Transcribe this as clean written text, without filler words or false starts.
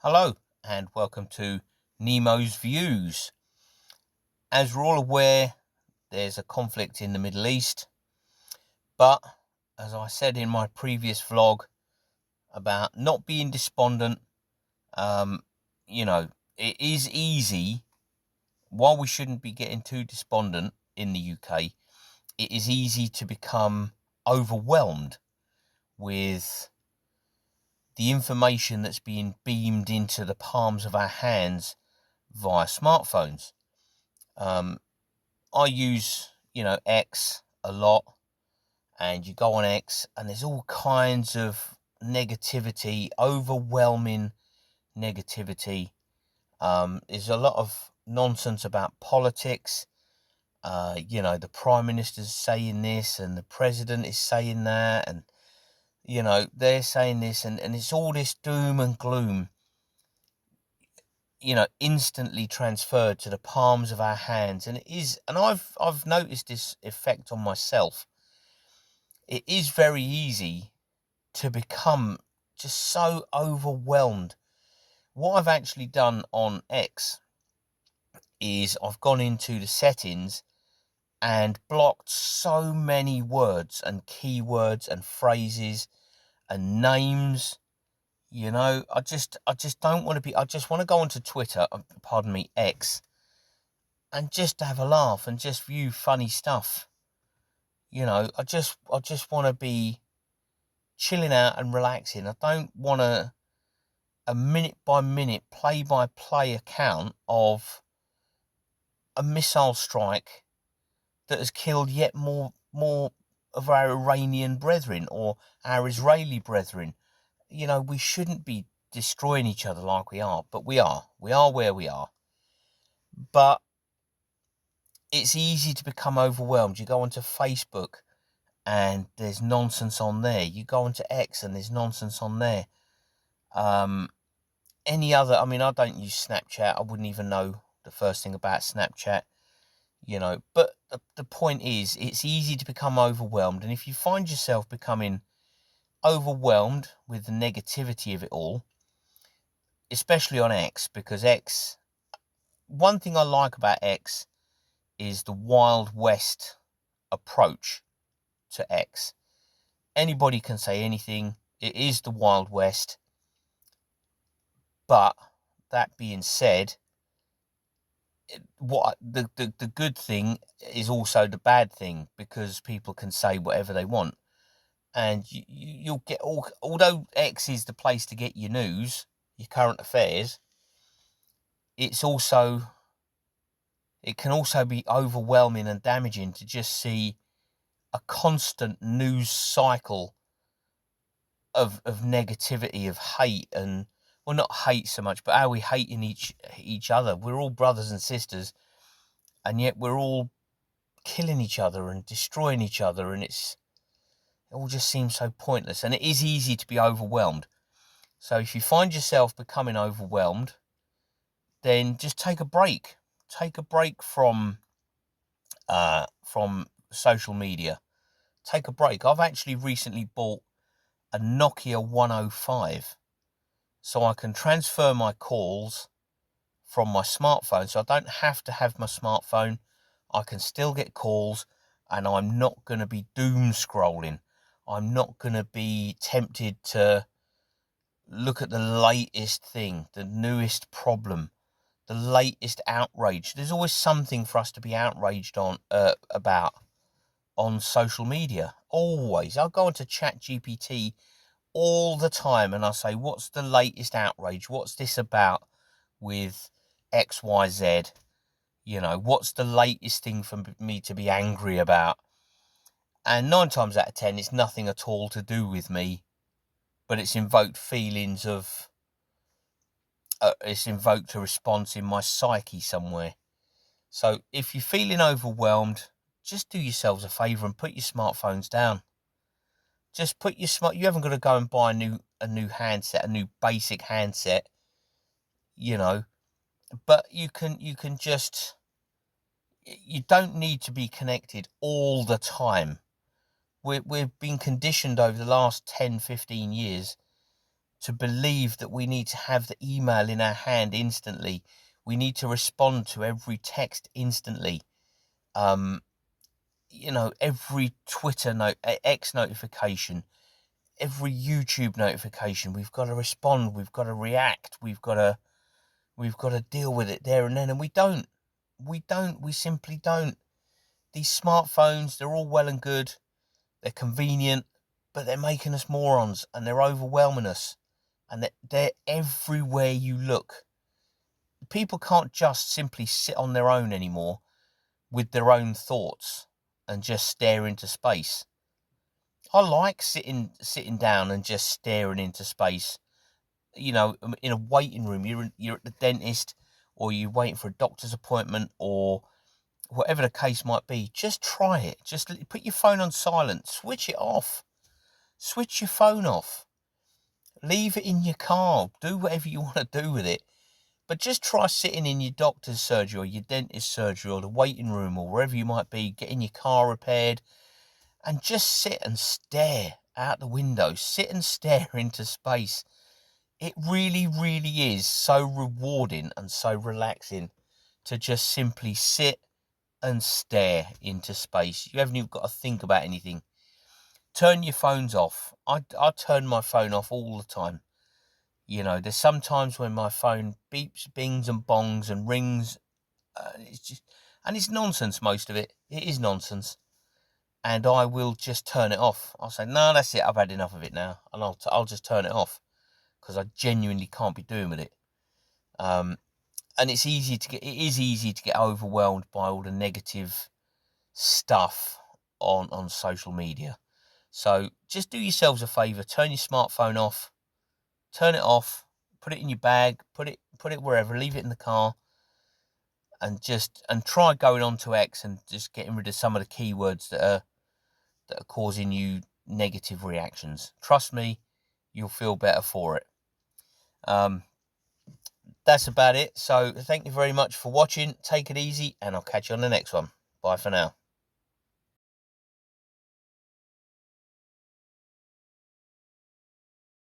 Hello and welcome to Nemo's Views. As we're all aware, there's a conflict in the Middle East, but as I said in my previous vlog about not being despondent, um, it is easy, while we shouldn't be getting too despondent in the UK, it is easy to become overwhelmed with the information that's being beamed into the palms of our hands via smartphones. I use, X a lot, and you go on X and there's all kinds of negativity, overwhelming negativity. There's a lot of nonsense about politics. The Prime Minister's saying this and the President is saying that, and, they're saying this, and it's all this doom and gloom, instantly transferred to the palms of our hands. And I've noticed this effect on myself. It is very easy to become just so overwhelmed. What I've actually done on X is I've gone into the settings and blocked so many words and keywords and phrases and names. I just don't want to be. I just want to go onto Twitter, X, and just have a laugh and just view funny stuff. I just want to be chilling out and relaxing. I don't want a minute by minute, play by play account of a missile strike that has killed yet more of our Iranian brethren or our Israeli brethren. We shouldn't be destroying each other like we are, but we are. We are where we are. But it's easy to become overwhelmed. You go onto Facebook and there's nonsense on there. You go onto X and there's nonsense on there. Any other, I don't use Snapchat. I wouldn't even know the first thing about Snapchat, but the point is, it's easy to become overwhelmed. And if you find yourself becoming overwhelmed with the negativity of it all, especially on X, because X, one thing I like about X is the Wild West approach to X. Anybody can say anything. It is the Wild West. But that being said, what the good thing is also the bad thing, because people can say whatever they want, and you'll get although X is the place to get your news, your current affairs, it can also be overwhelming and damaging to just see a constant news cycle of negativity, of hate, and, well, not hate so much, but how we hating each other. We're all brothers and sisters, and yet we're all killing each other and destroying each other, and it all just seems so pointless. And it is easy to be overwhelmed. So if you find yourself becoming overwhelmed, then just take a break. Take a break from social media. Take a break. I've actually recently bought a Nokia 105, so I can transfer my calls from my smartphone. So I don't have to have my smartphone. I can still get calls, and I'm not going to be doom scrolling. I'm not going to be tempted to look at the latest thing, the newest problem, the latest outrage. There's always something for us to be outraged on about on social media. Always. I'll go into ChatGPT all the time and I'll say, what's the latest outrage? What's this about with XYZ? What's the latest thing for me to be angry about? And 9 times out of 10, it's nothing at all to do with me, but it's invoked feelings of, it's invoked a response in my psyche somewhere. So if you're feeling overwhelmed, just do yourselves a favour and put your smartphones down. Just put your you haven't got to go and buy a new handset, a new basic handset, but you can just, you don't need to be connected all the time. We've been conditioned over the last 10, 15 years to believe that we need to have the email in our hand instantly. We need to respond to every text instantly. Every Twitter X notification, every YouTube notification, we've got to respond, we've got to react, we've got to deal with it there and then, and we simply don't. These smartphones, they're all well and good, they're convenient, but they're making us morons, and they're overwhelming us, and they're everywhere you look. People can't just simply sit on their own anymore with their own thoughts and just stare into space. I like sitting down and just staring into space. In a waiting room, you're at the dentist, or you're waiting for a doctor's appointment, or whatever the case might be. Just try it. Just put your phone on silent. Switch it off. Switch your phone off. Leave it in your car. Do whatever you want to do with it. But just try sitting in your doctor's surgery or your dentist's surgery or the waiting room or wherever you might be, getting your car repaired, and just sit and stare out the window. Sit and stare into space. It really, really is so rewarding and so relaxing to just simply sit and stare into space. You haven't even got to think about anything. Turn your phones off. I turn my phone off all the time. There's sometimes when my phone beeps, bings and bongs and rings. It's nonsense, most of it. It is nonsense. And I will just turn it off. I'll say, no, that's it. I've had enough of it now. And I'll just turn it off because I genuinely can't be doing with it. And it is easy to get overwhelmed by all the negative stuff on social media. So just do yourselves a favour. Turn your smartphone off. Turn it off, put it in your bag, put it wherever, leave it in the car, and try going on to X and just getting rid of some of the keywords that are causing you negative reactions. Trust me, you'll feel better for it. That's about it. So thank you very much for watching. Take it easy, and I'll catch you on the next one. Bye for now.